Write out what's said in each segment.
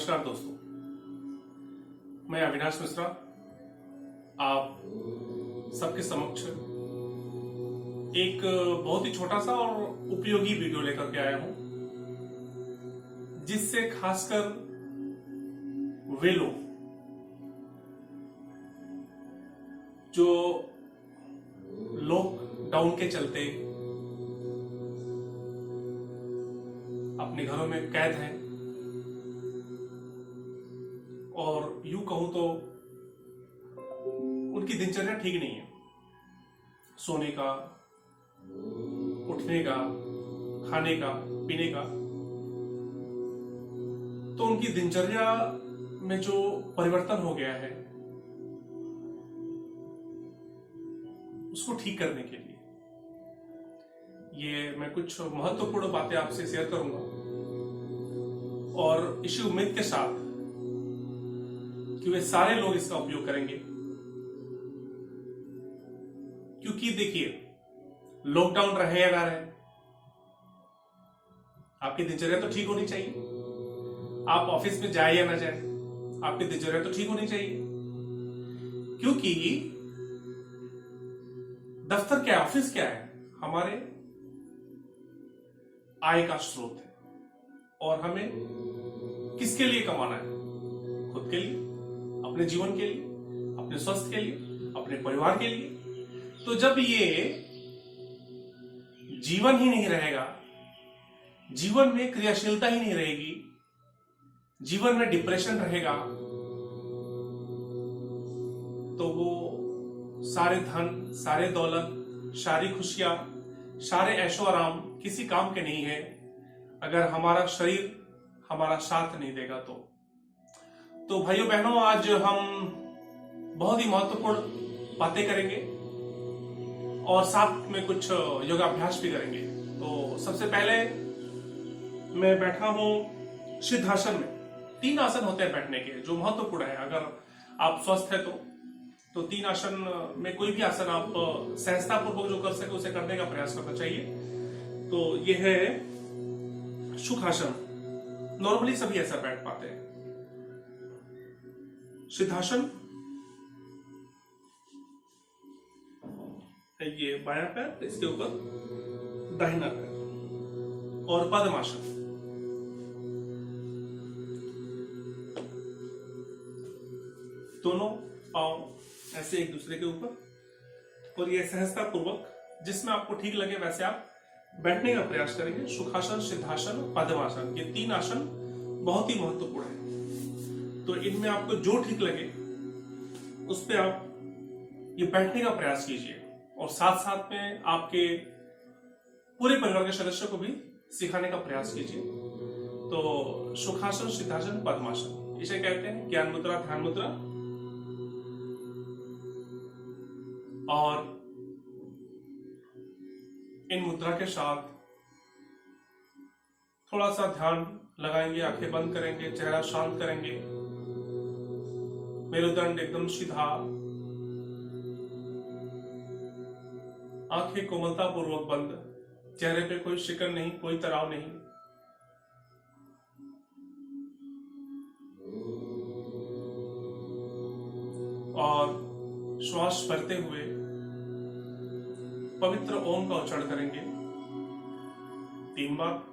नमस्कार दोस्तों, मैं अविनाश मिश्रा आप सबके समक्ष एक बहुत ही छोटा सा और उपयोगी वीडियो लेकर के आया हूं, जिससे खासकर वे लोग जो लॉकडाउन के चलते अपने घरों में कैद हैं और यूं कहूं तो उनकी दिनचर्या ठीक नहीं है। सोने का, उठने का, खाने का, पीने का, तो उनकी दिनचर्या में जो परिवर्तन हो गया है उसको ठीक करने के लिए ये मैं कुछ महत्वपूर्ण बातें आपसे शेयर करूंगा और इसी उम्मीद के साथ कि वे सारे लोग इसका उपयोग करेंगे, क्योंकि देखिए लॉकडाउन रहे या ना रहे, आपकी दिनचर्या तो ठीक होनी चाहिए। आप ऑफिस में जाए या ना जाए, आपकी दिनचर्या तो ठीक होनी चाहिए, क्योंकि दफ्तर क्या है, ऑफिस क्या है, हमारे आय का स्रोत है और हमें किसके लिए कमाना है? खुद के लिए, अपने जीवन के लिए, अपने स्वास्थ्य के लिए, अपने परिवार के लिए। तो जब ये जीवन ही नहीं रहेगा, जीवन में क्रियाशीलता ही नहीं रहेगी, जीवन में डिप्रेशन रहेगा, तो वो सारे धन, सारे दौलत, सारी खुशियां, सारे ऐशो आराम किसी काम के नहीं है अगर हमारा शरीर हमारा साथ नहीं देगा। तो भाइयों बहनों, आज हम बहुत ही महत्वपूर्ण बातें करेंगे और साथ में कुछ योगाभ्यास भी करेंगे। तो सबसे पहले मैं बैठा हूं सिद्धासन में। 3 आसन होते हैं बैठने के जो महत्वपूर्ण है। अगर आप स्वस्थ है तो 3 आसन में कोई भी आसन आप सहजता पूर्वक जो कर सके उसे करने का प्रयास करना चाहिए। तो ये है सुखासन, नॉर्मली सभी ऐसा बैठ पाते हैं। सिद्धासन, ये बायां पैर, इसके ऊपर दाहिना पैर, और पद्मासन। दोनों पांव ऐसे एक दूसरे के ऊपर, और ये सहजता पूर्वक जिसमें आपको ठीक लगे वैसे आप बैठने का प्रयास करेंगे। सुखासन, सिद्धासन, पद्मासन, ये 3 आसन बहुत ही महत्वपूर्ण है। तो इनमें आपको जो ठीक लगे उस पे आप ये बैठने का प्रयास कीजिए और साथ साथ में आपके पूरे परिवार के सदस्यों को भी सिखाने का प्रयास कीजिए। तो सुखासन, सिद्धासन, पद्मासन, इसे कहते हैं ज्ञान मुद्रा, ध्यान मुद्रा। और इन मुद्रा के साथ थोड़ा सा ध्यान लगाएंगे, आंखें बंद करेंगे, चेहरा शांत करेंगे, मेरुदंड एकदम सीधा, आंखें कोमलता पूर्वक बंद, चेहरे पे कोई शिकन नहीं, कोई तनाव नहीं। और श्वास भरते हुए पवित्र ओम का उच्चारण करेंगे 3 बार।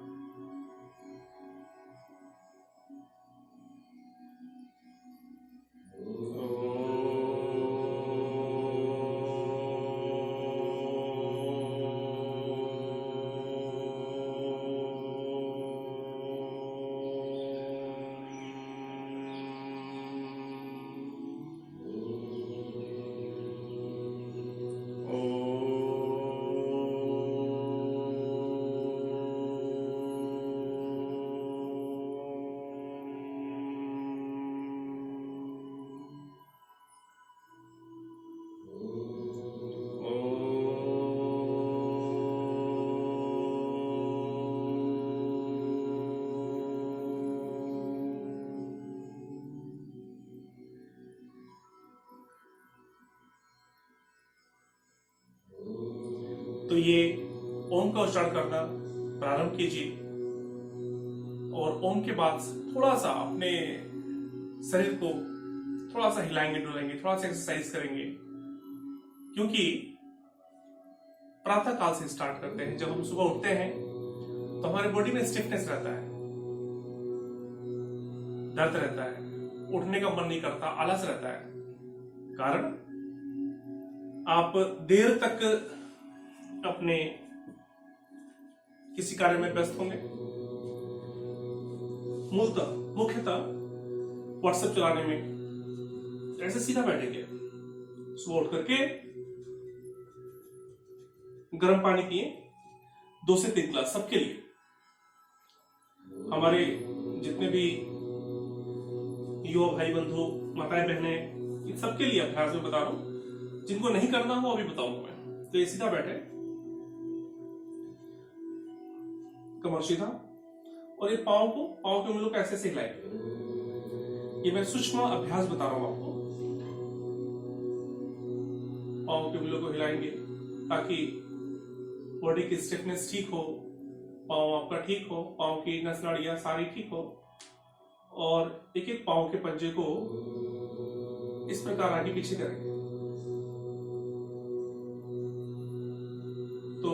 तो ये ओम का उच्चारण करना प्रारंभ कीजिए और ओम के बाद थोड़ा सा अपने शरीर को थोड़ा सा हिलाएंगे डुलाएंगे, थोड़ा सा एक्सरसाइज करेंगे, क्योंकि प्रातः काल से स्टार्ट करते हैं। जब हम सुबह उठते हैं तो हमारे बॉडी में स्टिफनेस रहता है, दर्द रहता है, उठने का मन नहीं करता, आलस रहता है। कारण आप देर तक अपने किसी कार्य में व्यस्त होंगे, मुख्यतः व्हाट्सएप चलाने में। ऐसे सीधा बैठेंगे, सुबह उठ करके गर्म पानी पिए 2 से 3 गिलास, सबके लिए। हमारे जितने भी युवा भाई बंधु, माताएं बहने, इन सबके लिए अभ्यास में बता रहा हूं। जिनको नहीं करना हो अभी बताऊंगा मैं। तो ये सीधा बैठे, कमर सीधा, और ये पांव के उंगलियों को ऐसे हिलाएंगे। ये मैं सूक्ष्म अभ्यास बता रहा हूं आपको। पांव के उंगलियों को हिलाएंगे ताकि बॉडी की स्टिफनेस ठीक हो, पांव आपका ठीक हो, पांव की नस नाड़ियां सारी ठीक हो, और एक एक पांव के पंजे को इस प्रकार आगे पीछे करेंगे। तो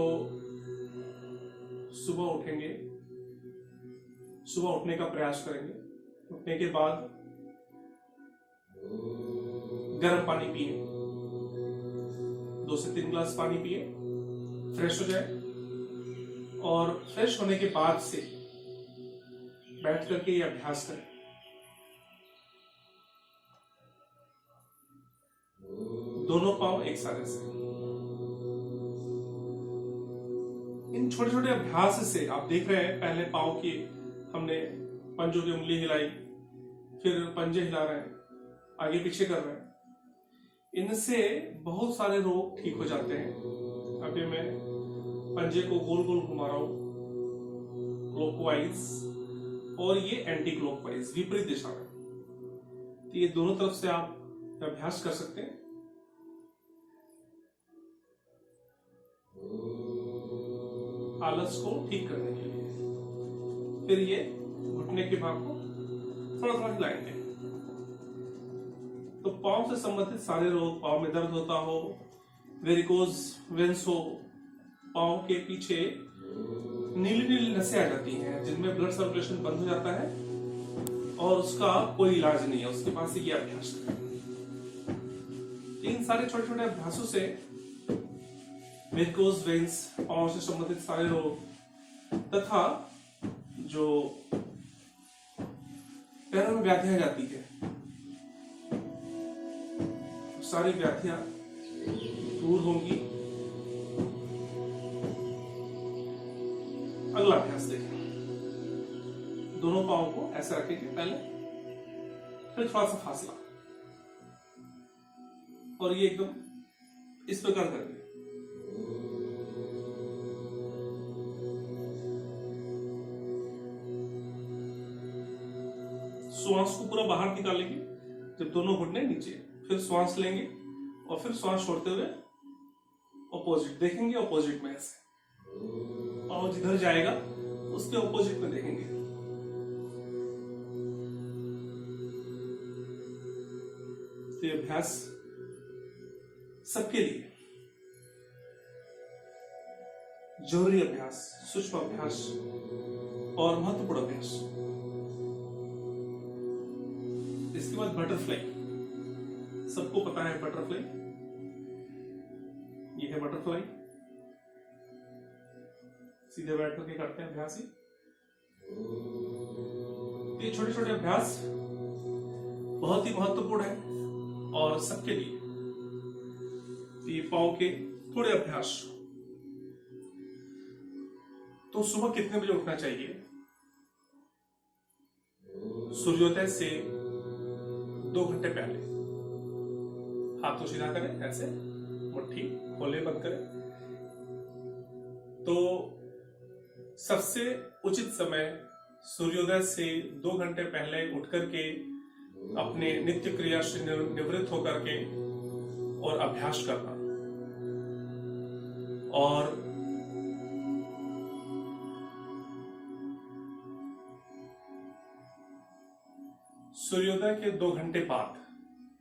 सुबह उठेंगे, सुबह उठने का प्रयास करेंगे। उठने के बाद गर्म पानी पिए, 2 से 3 गिलास पानी पिए, फ्रेश हो जाए। और फ्रेश होने के बाद से बैठ करके ये अभ्यास करें। दोनों पांव एक साथ ऐसे। इन छोटे छोटे अभ्यास से आप देख रहे हैं, पहले पांव की हमने पंजों की उंगली हिलाई, फिर पंजे हिला रहे हैं, आगे पीछे कर रहे हैं। इनसे बहुत सारे रोग ठीक हो जाते हैं। अभी मैं पंजे को गोल गोल घुमा रहा हूं, क्लॉकवाइज, और ये एंटी क्लॉकवाइज, विपरीत दिशा में। तो ये दोनों तरफ से आप अभ्यास कर सकते हैं। आलस को ठीक करने के लिए। फिर ये घुटने के भाग को थोड़ा थोड़ा हिलाएंगे। तो पांव से संबंधित सारे रोग, पांव में दर्द होता हो, वेरिकोज वेन्स हो, पांव के पीछे नीली नीली नसें आ जाती हैं जिनमें ब्लड सर्कुलेशन बंद हो जाता है और उसका कोई इलाज नहीं है, उसके पास ये अभ्यास करें। इन सारे छोटे छोटे अभ्यासों से वेरिकोज वेन्स, पांव से संबंधित सारे रोग तथा जो पैरों में व्याधियां जाती है, सारी व्याधियां दूर होंगी। अगला अभ्यास देखें। दोनों पांव को ऐसे रखेंगे पहले, फिर थोड़ा सा फासला, और ये एकदम इस प्रकार करेंगे। श्वास को पूरा बाहर निकालेंगे जब दोनों घुटने नीचे, फिर श्वास लेंगे और फिर श्वास छोड़ते हुए ऑपोजिट देखेंगे, ऑपोजिट में ऐसे पांव जिधर जाएगा उसके ऑपोजिट में देखेंगे। तो ये अभ्यास सबके लिए जरूरी अभ्यास, सूक्ष्म अभ्यास और महत्वपूर्ण अभ्यास। इसके बाद बटरफ्लाई, सबको पता है बटरफ्लाई, ये है बटरफ्लाई। सीधे बैठ करके करते हैं अभ्यास ही। ये छोटे छोटे अभ्यास बहुत ही महत्वपूर्ण है और सबके लिए। ये पांव के थोड़े अभ्यास। तो सुबह कितने बजे उठना चाहिए? सूर्योदय से 2 घंटे पहले। हाथों सीधा करें, ऐसे मुट्ठी खोले बंद करें। तो सबसे उचित समय सूर्योदय से 2 घंटे पहले उठ करके अपने नित्य क्रिया से निवृत्त होकर के और अभ्यास करना। और सूर्योदय के 2 घंटे बाद,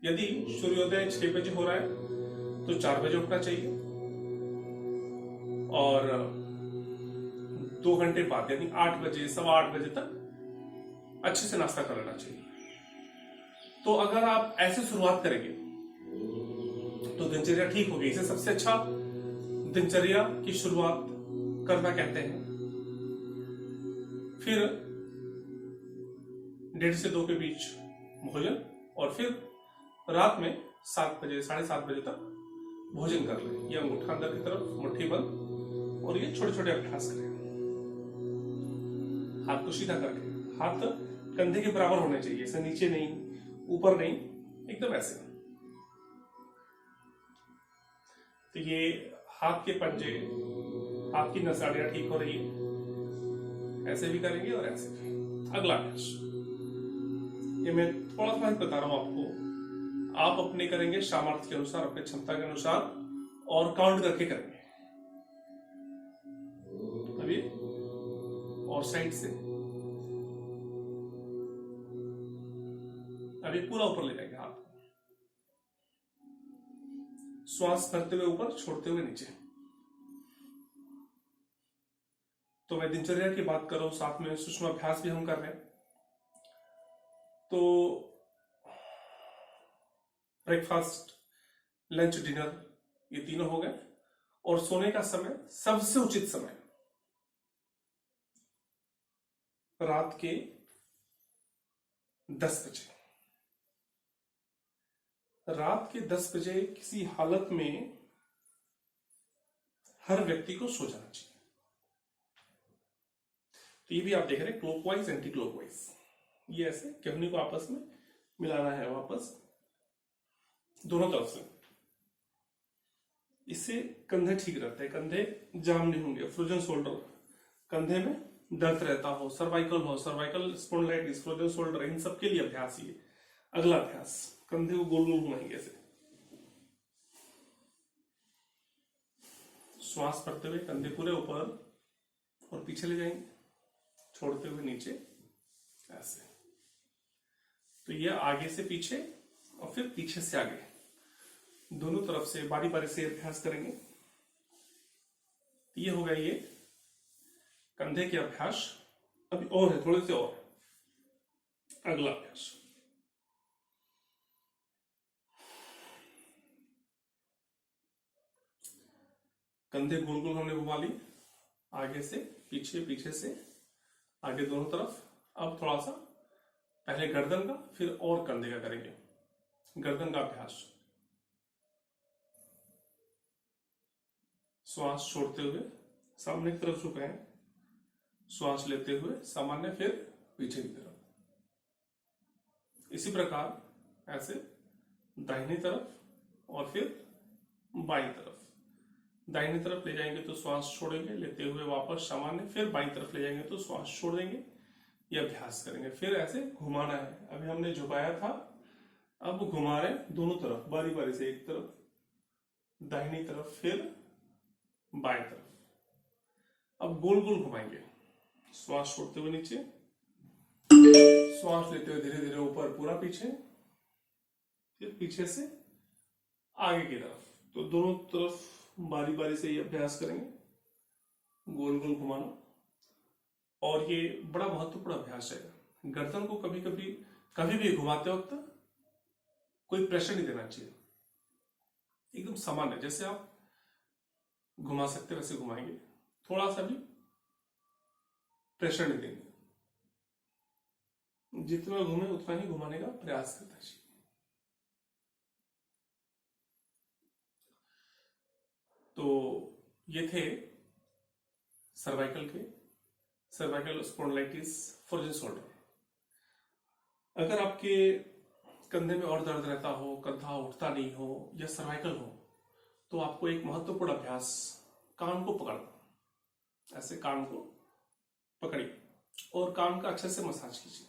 यदि सूर्योदय 6 बजे हो रहा है तो 4 बजे उठना चाहिए, और 2 घंटे बाद यानी 8 बजे, 8:15 बजे तक अच्छे से नाश्ता कर लेना चाहिए। तो अगर आप ऐसे शुरुआत करेंगे तो दिनचर्या ठीक होगी। इसे सबसे अच्छा दिनचर्या की शुरुआत करना कहते हैं। फिर 1:30 से 2 के बीच भोजन, और फिर रात में 7 बजे, 7:30 बजे तक भोजन कर लें। ये अंगूठा अंदर की तरफ, मुट्ठी बंद, और ये छोटे छोटे अभ्यास करें। हाथ को सीधा करके, हाथ कंधे के बराबर होने चाहिए, ऐसे नीचे नहीं, ऊपर नहीं, एकदम ऐसे। तो ये हाथ के पंजे, हाथ की नसाड़ियां ठीक हो रही है, ऐसे भी करेंगे और ऐसे भी। अगला अभ्यास, ये मैं थोड़ा थोड़ा बता रहा हूं आपको, आप अपने करेंगे सामर्थ्य के अनुसार, अपने क्षमता के अनुसार, और काउंट करके करेंगे। अभी और साइड से, अभी पूरा ऊपर ले जाएंगे हाथ, श्वास भरते हुए ऊपर, छोड़ते हुए नीचे। तो मैं दिनचर्या की बात कर रहा हूं, साथ में सूक्ष्म अभ्यास भी हम कर रहे हैं। तो ब्रेकफास्ट, लंच, डिनर, ये तीनों हो गए। और सोने का समय, सबसे उचित समय रात के 10 बजे। रात के 10 बजे किसी हालत में हर व्यक्ति को सो जाना चाहिए। तो ये भी आप देख रहे हैं, क्लॉकवाइज, एंटी क्लॉकवाइज, ये ऐसे केहनी को आपस में मिलाना है वापस, दोनों तरफ से। इससे कंधे ठीक रहते हैं, कंधे जाम नहीं होंगे। फ्रोजन शोल्डर, कंधे में दर्द रहता हो, सर्वाइकल स्पॉन्डिलाइटिस, फ्रोजन शोल्डर, इन सब के लिए अभ्यास ये। अगला अभ्यास, कंधे को गोल गोल घुमाएंगे ऐसे, श्वास भरते हुए कंधे पूरे ऊपर और पीछे ले जाएंगे, छोड़ते हुए नीचे, ऐसे। तो ये आगे से पीछे और फिर पीछे से आगे, दोनों तरफ से बारी बारी से अभ्यास करेंगे। ये हो गया ये कंधे के अभ्यास। अभी और है, थोड़े से और। अगला अभ्यास, कंधे गोल गोल हमने घुमा ली, आगे से पीछे, पीछे से आगे, दोनों तरफ। अब थोड़ा सा पहले गर्दन का, फिर और कंधे का करेंगे। गर्दन का अभ्यास, श्वास छोड़ते हुए सामने की तरफ झुके हैं, श्वास लेते हुए सामान्य, फिर पीछे की तरफ। इसी प्रकार ऐसे दाहिनी तरफ और फिर बाईं तरफ। दाहिनी तरफ ले जाएंगे तो श्वास छोड़ेंगे, लेते हुए वापस सामान्य, फिर बाईं तरफ ले जाएंगे तो श्वास छोड़ देंगे। ये अभ्यास करेंगे। फिर ऐसे घुमाना है। अभी हमने झुकाया था, अब घुमा रहे दोनों तरफ, बारी बारी से, एक तरफ दाहिनी तरफ, फिर बाईं तरफ। अब गोल गोल घुमाएंगे, श्वास छोड़ते हुए नीचे, श्वास लेते हुए धीरे धीरे ऊपर, पूरा पीछे, फिर पीछे से आगे की तरफ। तो दोनों तरफ बारी बारी से ये अभ्यास करेंगे, गोल गोल घुमाना। और ये बड़ा महत्वपूर्ण अभ्यास है। गर्दन को कभी भी घुमाते वक्त कोई प्रेशर नहीं देना चाहिए, एकदम सामान्य, जैसे आप घुमा सकते वैसे घुमाएंगे, थोड़ा सा भी प्रेशर नहीं देंगे। जितना घूमे उतना ही घुमाने का प्रयास करना चाहिए। तो ये थे सर्वाइकल स्पॉन्डिलाइटिस, फ्रोजन शोल्डर। अगर आपके कंधे में और दर्द रहता हो, कंधा उठता नहीं हो या सर्वाइकल हो, तो आपको एक महत्वपूर्ण अभ्यास, कान को पकड़ना। ऐसे कान को पकड़िए और कान का अच्छे से मसाज कीजिए।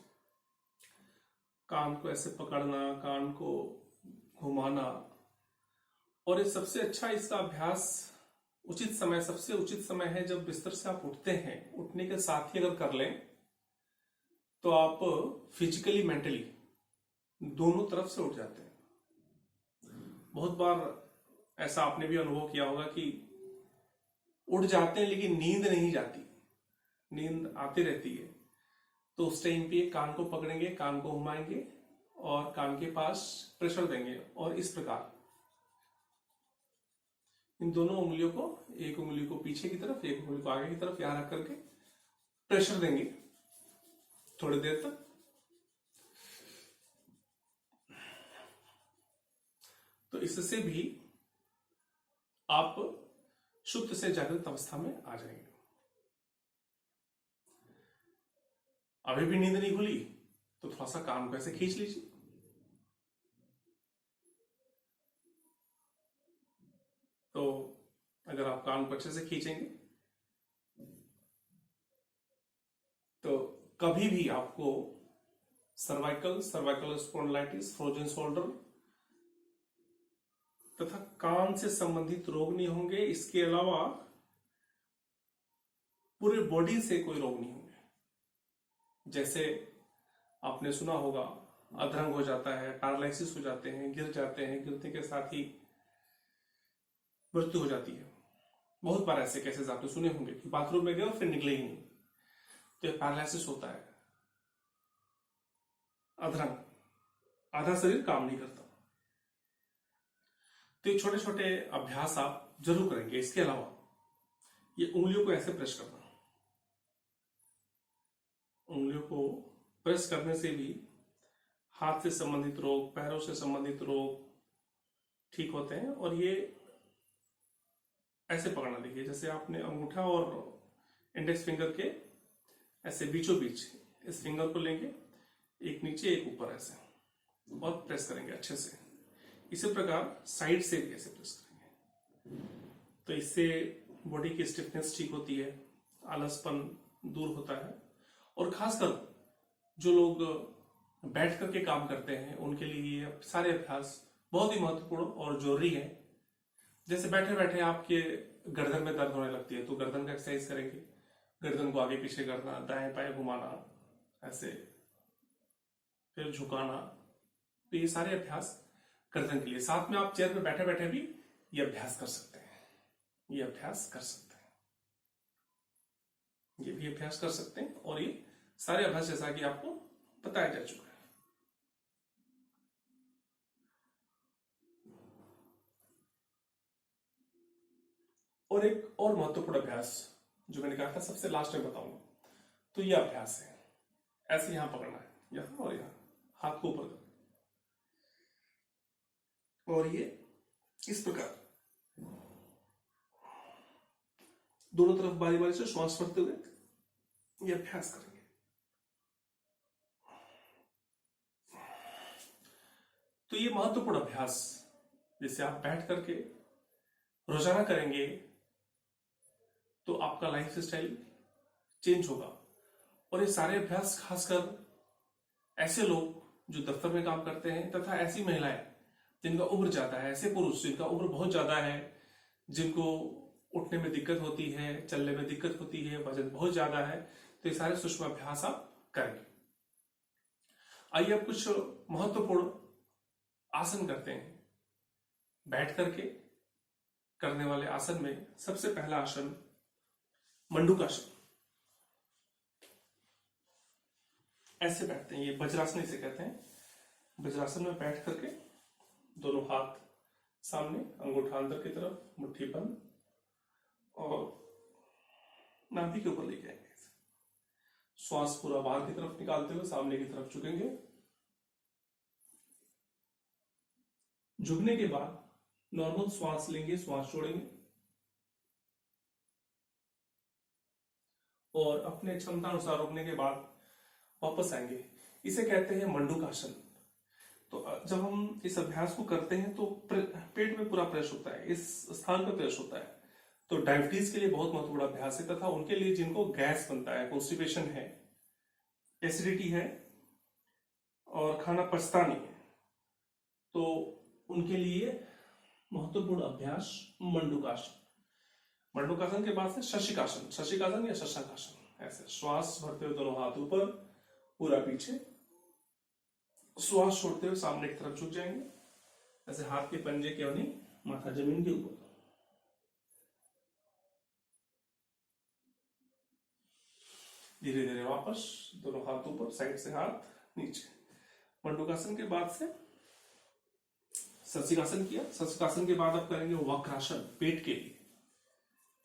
कान को ऐसे पकड़ना, कान को घुमाना। और ये सबसे अच्छा इसका अभ्यास सबसे उचित समय है जब बिस्तर से आप उठते हैं। उठने के साथ ही अगर कर लें तो आप फिजिकली, मेंटली दोनों तरफ से उठ जाते हैं। बहुत बार ऐसा आपने भी अनुभव किया होगा कि उठ जाते हैं लेकिन नींद नहीं जाती, नींद आती रहती है। तो उस टाइम पे कान को पकड़ेंगे, कान को घुमाएंगे और कान के पास प्रेशर देंगे और इस प्रकार इन दोनों उंगलियों को, एक उंगली को पीछे की तरफ, एक उंगली को आगे की तरफ यहां रख करके प्रेशर देंगे थोड़ी देर तक। तो इससे भी आप शुद्ध से जागृत अवस्था में आ जाएंगे। अभी भी नींद नहीं खुली तो थोड़ा सा कान को ऐसे खींच लीजिए, तो अगर आप कान को अच्छे से खींचेंगे तो कभी भी आपको सर्वाइकल स्पॉन्डिलाइटिस, फ्रोजन शोल्डर तथा कान से संबंधित रोग नहीं होंगे। इसके अलावा पूरे बॉडी से कोई रोग नहीं होंगे। जैसे आपने सुना होगा अधरंग हो जाता है, पैरालिसिस हो जाते हैं, गिर जाते हैं, गिरने के साथ ही मृत्यु हो जाती है। बहुत बार ऐसे केसेस आपने सुने होंगे कि बाथरूम में गए और फिर निकले ही नहीं, तो ये पैरालिसिस होता है, अधरंग, आधा शरीर काम नहीं करता। तो ये छोटे छोटे अभ्यास आप जरूर करेंगे। इसके अलावा ये उंगलियों को ऐसे प्रेस करना, उंगलियों को प्रेस करने से भी हाथ से संबंधित रोग, पैरों से संबंधित रोग ठीक होते हैं। और ये ऐसे पकड़ना, देखिए जैसे आपने अंगूठा और इंडेक्स फिंगर के ऐसे बीचों बीच इस फिंगर को लेंगे, एक नीचे एक ऊपर ऐसे, और प्रेस करेंगे अच्छे से। इसी प्रकार साइड से भी ऐसे प्रेस करेंगे, तो इससे बॉडी की स्टिफनेस ठीक होती है, आलसपन दूर होता है। और खासकर जो लोग बैठ करके काम करते हैं उनके लिए ये सारे अभ्यास बहुत ही महत्वपूर्ण और जरूरी है। जैसे बैठे बैठे आपके गर्दन में दर्द होने लगती है तो गर्दन का एक्सरसाइज करेंगे, गर्दन को आगे पीछे करना, दाएं बाएं घुमाना, ऐसे फिर झुकाना। तो ये सारे अभ्यास गर्दन के लिए। साथ में आप चेयर पे बैठे बैठे भी ये अभ्यास कर सकते हैं, ये अभ्यास कर सकते हैं, ये भी अभ्यास कर सकते हैं। और ये सारे अभ्यास जैसा कि आपको बताया जा चुका है। और एक और महत्वपूर्ण अभ्यास जो मैंने कहा था सबसे लास्ट में बताऊंगा, तो ये अभ्यास है, ऐसे यहां पकड़ना है, यहां और यहां, हाथ को ऊपर कर, और ये इस प्रकार दोनों तरफ बारी बारी से श्वास भरते हुए ये अभ्यास करेंगे। तो ये महत्वपूर्ण अभ्यास जिसे आप बैठ करके रोजाना करेंगे तो आपका लाइफ स्टाइल चेंज होगा। और ये सारे अभ्यास खासकर ऐसे लोग जो दफ्तर में काम करते हैं तथा ऐसी महिलाएं जिनका उम्र ज्यादा है, ऐसे पुरुष जिनका उम्र बहुत ज्यादा है, जिनको उठने में दिक्कत होती है, चलने में दिक्कत होती है, वजन बहुत ज्यादा है, तो ये सारे सूक्ष्म अभ्यास आप करेंगे। आइए अब कुछ महत्वपूर्ण आसन करते हैं। बैठ करके करने वाले आसन में सबसे पहला आसन मंडूकासन। ऐसे बैठते हैं, ये वज्रासन इसे कहते हैं। वज्रासन में बैठ करके दोनों हाथ सामने, अंगूठा अंदर की तरफ, मुट्ठी बंद, और नाभि के ऊपर ले जाएंगे। श्वास पूरा बाहर की तरफ निकालते हुए सामने की तरफ झुकेंगे। झुकने के बाद नॉर्मल श्वास लेंगे, श्वास छोड़ेंगे और अपने क्षमता अनुसार रुकने के बाद वापस आएंगे। इसे कहते हैं मंडूकासन। तो जब हम इस अभ्यास को करते हैं तो पेट में पूरा प्रेस होता है, इस स्थान पर प्रेस होता है। तो डायबिटीज के लिए बहुत महत्वपूर्ण अभ्यास है, तथा उनके लिए जिनको गैस बनता है, कॉन्स्टिपेशन है, एसिडिटी है और खाना पचता नहीं है, तो उनके लिए महत्वपूर्ण अभ्यास मंडूकासन। मंडूकासन के बाद से शशिकासन, शशिकासन या शशाकासन। ऐसे श्वास भरते हुए दोनों हाथ ऊपर, पूरा पीछे, श्वास छोड़ते हुए सामने की तरफ झुक जाएंगे, ऐसे हाथ के पंजे के नहीं, माथा जमीन के ऊपर। धीरे धीरे वापस दोनों हाथ ऊपर, साइड से हाथ नीचे। मंडूकासन के बाद से शस्यकासन किया। शस्यकासन के बाद अब करेंगे वक्रासन, पेट के लिए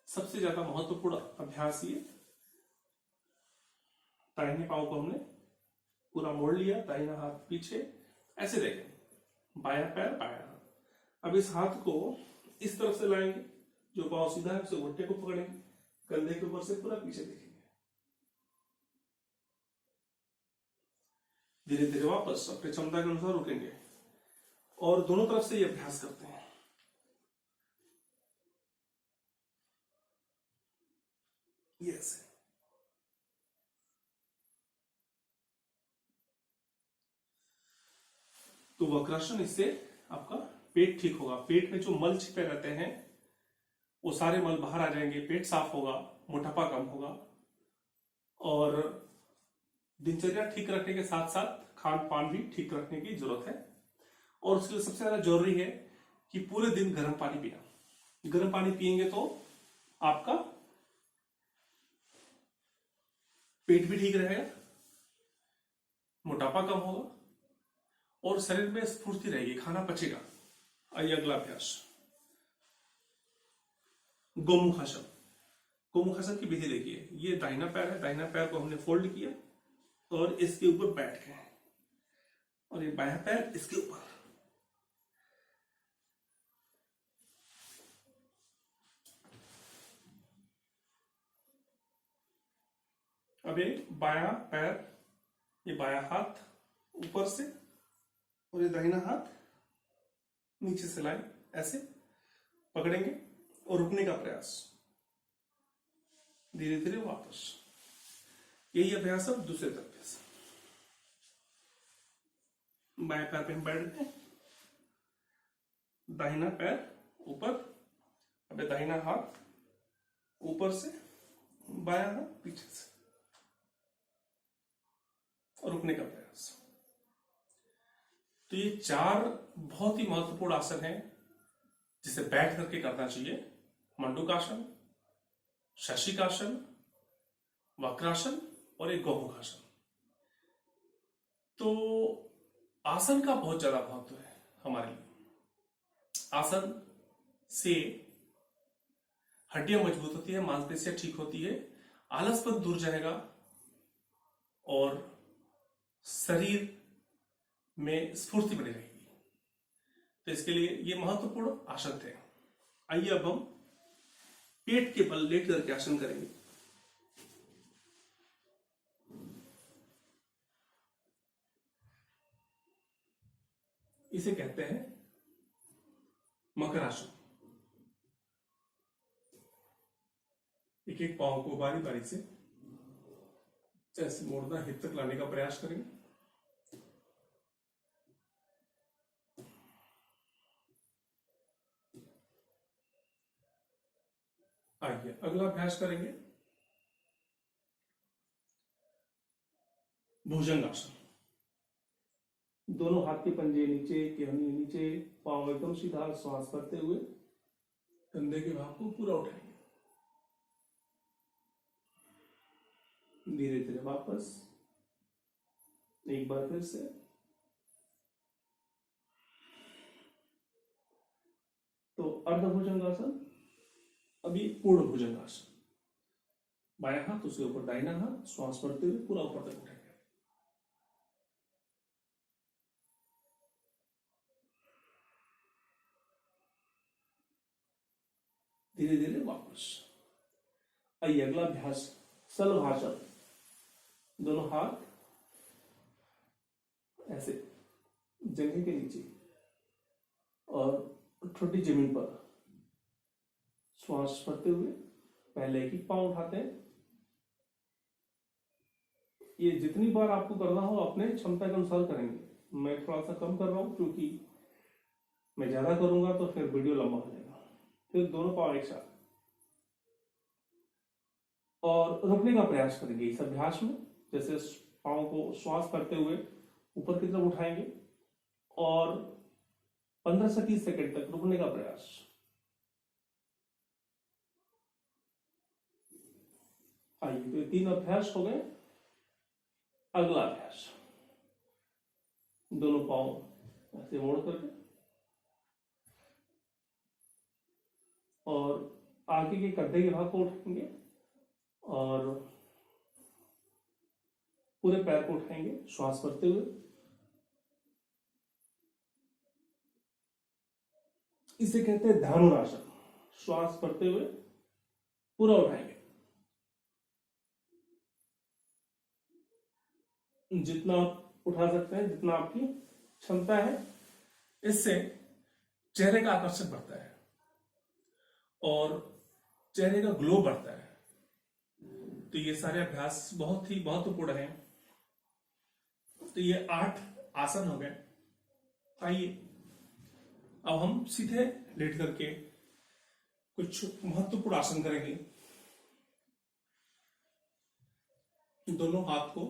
सबसे ज्यादा महत्वपूर्ण अभ्यास ये। दाहिने पांव को हमने पूरा मोड़ लिया, दाहिना हाथ पीछे, ऐसे देखें, बायां पैर बायां हाथ। अब इस हाथ को इस तरफ से लाएंगे, जो पांव सीधा है उसे घुटने को पकड़ेंगे, कंधे के ऊपर से पूरा पीछे देखेंगे। धीरे धीरे वापस अपनी क्षमता के अनुसार रुकेंगे और दोनों तरफ से ये अभ्यास करते हैं। ये ऐसे। तो वक्रासन, इससे आपका पेट ठीक होगा। पेट में जो मल छिपे रहते हैं वो सारे मल बाहर आ जाएंगे, पेट साफ होगा, मोटापा कम होगा। और दिनचर्या ठीक रखने के साथ साथ खान पान भी ठीक रखने की जरूरत है। और उसके लिए सबसे ज्यादा जरूरी है कि पूरे दिन गर्म पानी पीना। गर्म पानी पिएंगे तो आपका पेट भी ठीक रहेगा, मोटापा कम होगा और शरीर में स्फूर्ति रहेगी, खाना पचेगा। आइए अगला अभ्यास, गोमुखासन। गोमुखासन की विधि देखिए, ये दाहिना पैर है, दाहिना पैर को हमने फोल्ड किया और इसके ऊपर बैठ गए और ये बायां पैर इसके ऊपर। अब ये बायां पैर, ये बायां हाथ ऊपर से और ये दाहिना हाथ नीचे से लाएं, ऐसे पकड़ेंगे और रुकने का प्रयास। धीरे धीरे वापस। यही अभ्यास अब दूसरे तरफ। बाएं पैर पे हम बैठ गए, दाहिना पैर ऊपर, अब दाहिना हाथ ऊपर से, बायां हाथ पीछे से और रुकने का प्रयास। तो ये 4 बहुत ही महत्वपूर्ण आसन है जिसे बैठ करके करना चाहिए। मंडूकासन, शशिकासन, वक्रासन और एक गौमुखासन। तो आसन का बहुत ज्यादा महत्व है हमारे लिए। आसन से हड्डियां मजबूत होती है, मांसपेशियां ठीक होती है, आलसपन दूर जाएगा और शरीर में स्फूर्ति बनी रहेगी। तो इसके लिए ये महत्वपूर्ण आसन थे। आइए अब हम पेट के बल लेट करके आसन करेंगे। इसे कहते हैं मकरासन। एक एक पांव को बारी बारी से ऐसे मोड़ना, हिप तक लाने का प्रयास करेंगे। आइए अगला अभ्यास करेंगे भुजंगासन। दोनों हाथ के पंजे नीचे, केहनी नीचे, पांव एकदम सीधा, श्वास करते हुए कंधे के भाग को पूरा उठाएंगे। धीरे धीरे वापस, एक बार फिर से। तो अर्ध भुजंगासन, अभी पूर्ण भुजंगासन। बायां हाथ उसके ऊपर दाहिना हाथ, श्वास करते हुए पूरा ऊपर तक उठाएंगे। धीरे धीरे वापस। आइए अगला अभ्यास शलभासन। दोनों हाथ ऐसे जंघे के नीचे और छोटी जमीन पर, श्वास करते हुए पहले एक ही पांव उठाते हैं। ये जितनी बार आपको करना हो अपने क्षमता के अनुसार करेंगे। मैं थोड़ा सा कम कर रहा हूं क्योंकि मैं ज्यादा करूंगा तो फिर वीडियो लंबा हो जाएगा। फिर दोनों पांव एक साथ और रुकने का प्रयास करेंगे इस अभ्यास में। जैसे पांव को श्वास करते हुए ऊपर की तरफ उठाएंगे और 15 से 30 सेकंड तक रुकने का प्रयास। आइए, तो ये 3 अभ्यास हो गए। अगला अभ्यास, दोनों पांव ऐसे मोड़ करके और आगे के कंधे के भाग को उठाएंगे और पूरे पैर को उठाएंगे श्वास भरते हुए। इसे कहते हैं धनुरासन। श्वास भरते हुए पूरा उठाएंगे, जितना आप उठा सकते हैं, जितना आपकी क्षमता है। इससे चेहरे का आकर्षण बढ़ता है और चेहरे का ग्लो बढ़ता है। तो ये सारे अभ्यास बहुत ही महत्वपूर्ण हैं। तो ये 8 आसन हो गए। आइए अब हम सीधे लेट करके कुछ महत्वपूर्ण आसन करेंगे। दोनों हाथ को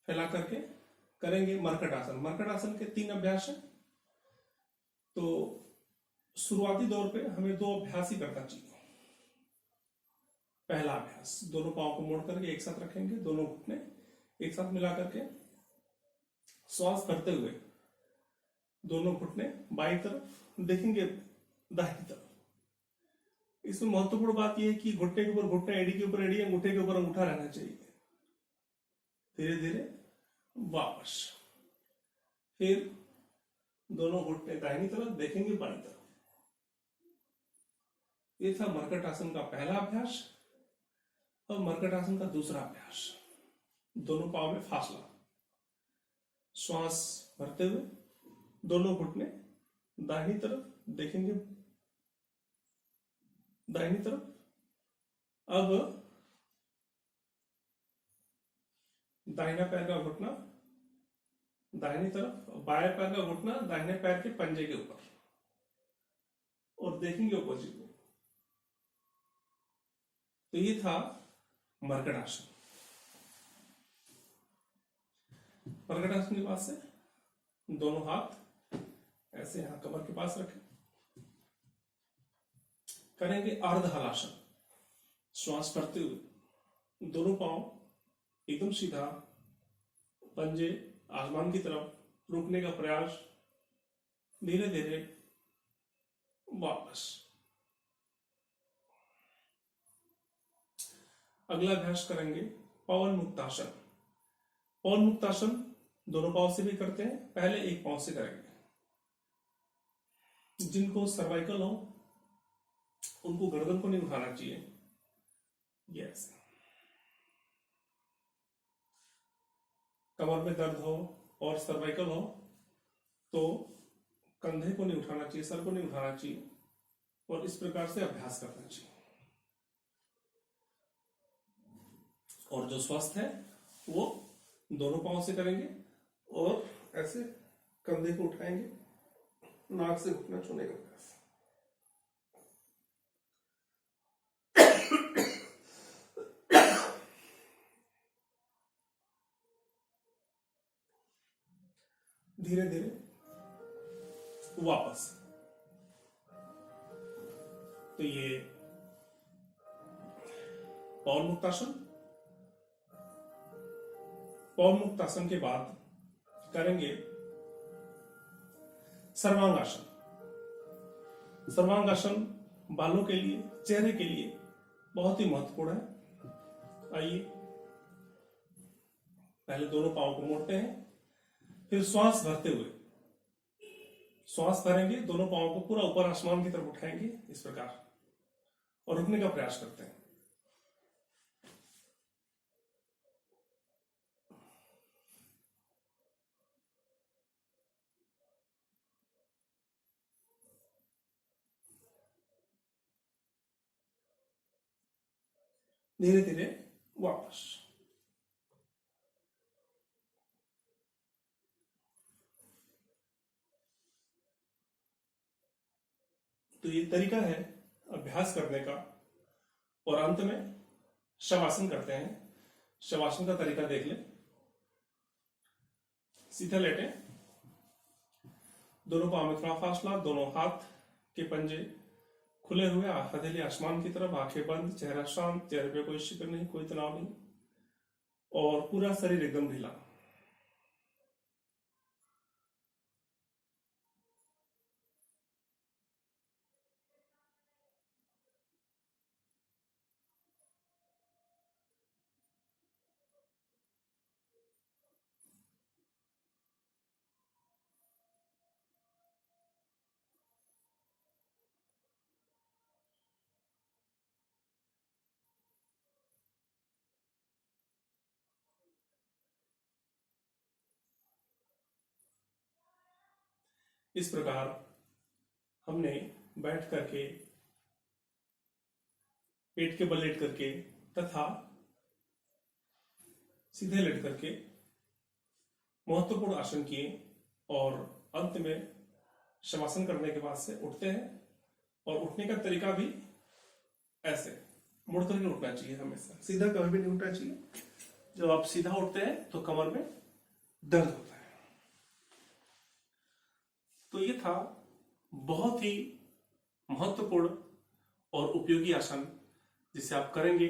फैला करके करेंगे मरकट आसन। मरकट आसन के 3 अभ्यास हैं। तो शुरुआती दौर पे हमें 2 अभ्यास ही करना चाहिए। पहला अभ्यास, दोनों पांव को मोड़ करके एक साथ रखेंगे, दोनों घुटने एक साथ मिला करके श्वास भरते हुए दोनों घुटने बाईं तरफ देखेंगे, दाहिनी तरफ। इसमें महत्वपूर्ण बात यह है कि घुटने के ऊपर घुटने, एड़ी के ऊपर एड़ी, अंगूठे के ऊपर अंगूठा रहना चाहिए। धीरे धीरे वापस, फिर दोनों घुटने दाहिनी तरफ देखेंगे, बाईं तरफ। ये था मरकट आसन का पहला अभ्यास। और मरकट आसन का दूसरा अभ्यास, दोनों पांव में फासला, श्वास भरते हुए दोनों घुटने दाहिनी तरफ देखेंगे, दाहिनी तरफ। अब दाहिना पैर का घुटना दाहिनी तरफ, बाएं पैर का घुटना दाहिने पैर के पंजे के ऊपर और देखेंगे अपोजिट में। तो ये था मरकट आसन। मरकट आसन के बाद से दोनों हाथ ऐसे यहां कमर के पास रखें। करेंगे अर्ध हलासन। श्वास भरते हुए दोनों पांव एकदम सीधा, पंजे आसमान की तरफ, रुकने का प्रयास, धीरे धीरे वापस। अगला अभ्यास करेंगे पवन मुक्तासन। पवन मुक्तासन दोनों पांव से भी करते हैं, पहले एक पांव से करेंगे। जिनको सर्वाइकल हो उनको गर्दन को नहीं उठाना चाहिए, यस। कमर में दर्द हो और सर्वाइकल हो तो कंधे को नहीं उठाना चाहिए, सर को नहीं उठाना चाहिए, और इस प्रकार से अभ्यास करना चाहिए। और जो स्वस्थ है वो दोनों पांव से करेंगे और ऐसे कंधे को उठाएंगे, नाक से घुटना छूने का प्रयास। धीरे धीरे वापस। तो ये पवन मुक्तासन। पवन मुक्तासन के बाद करेंगे सर्वांगासन। सर्वांगासन बालों के लिए, चेहरे के लिए बहुत ही महत्वपूर्ण है। आइए पहले दोनों पांव को मोड़ते हैं, फिर श्वास भरते हुए श्वास भरेंगे, दोनों पांव को पूरा ऊपर आसमान की तरफ उठाएंगे इस प्रकार, और रुकने का प्रयास करते हैं। धीरे धीरे वापस। तो ये तरीका है अभ्यास करने का। और अंत में शवासन करते हैं। शवासन का तरीका देख ले। सीधे लेटे, दोनों पांव में थोड़ा फासला, दोनों हाथ के पंजे खुले हुए, हथेली आसमान की तरफ, आंखें बंद, चेहरा शांत, चेहरे पे कोई शिकन नहीं, कोई तनाव नहीं, और पूरा शरीर एकदम ढीला। इस प्रकार हमने बैठ करके, पेट के बल लेट करके तथा सीधे लेट करके महत्वपूर्ण आसन किए, और अंत में शवासन करने के बाद से उठते हैं। और उठने का तरीका भी ऐसे मुड़ करके उठना चाहिए, हमेशा सीधा कभी भी नहीं उठना चाहिए। जब आप सीधा उठते हैं तो कमर में दर्द होता है। तो ये था बहुत ही महत्वपूर्ण और उपयोगी आसन, जिसे आप करेंगे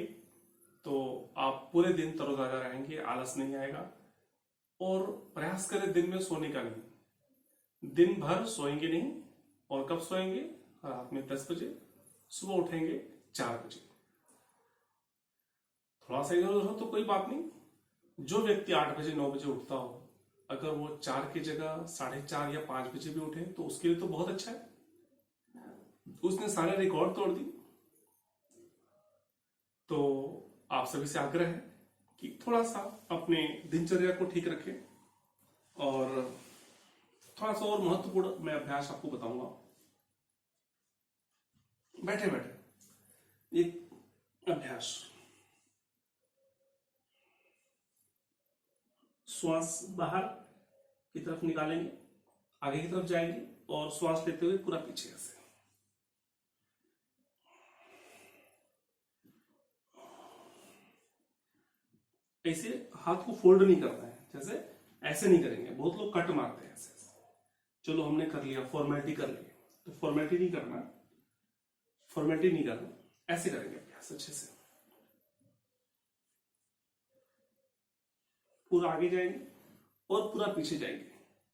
तो आप पूरे दिन तरोताजा रहेंगे, आलस नहीं आएगा। और प्रयास करें दिन में सोने का नहीं, दिन भर सोएंगे नहीं। और कब सोएंगे? रात में 10 बजे, सुबह उठेंगे 4 बजे। थोड़ा सा इधर उधर हो तो कोई बात नहीं। जो व्यक्ति 8 बजे 9 बजे उठता हो, अगर वो 4 की जगह 4:30 या 5 बजे भी उठे तो उसके लिए तो बहुत अच्छा है। उसने सारे रिकॉर्ड तोड़ दी। तो आप सभी से आग्रह है कि थोड़ा सा अपने दिनचर्या को ठीक रखें। और थोड़ा सा और महत्वपूर्ण मैं अभ्यास आपको बताऊंगा। बैठे बैठे एक अभ्यास, श्वास बाहर की तरफ निकालेंगे, आगे की तरफ जाएंगे, और श्वास लेते हुए पूरा पीछे ऐसे। ऐसे हाथ को फोल्ड नहीं करना है, जैसे ऐसे नहीं करेंगे। बहुत लोग कट मारते हैं ऐसे। चलो हमने कर लिया, फॉर्मेलिटी कर ली, तो फॉर्मेलिटी नहीं करना, फॉर्मेलिटी नहीं करना, ऐसे करेंगे अभ्यास अच्छे से। पूरा आगे जाएंगे और पूरा पीछे जाएंगे।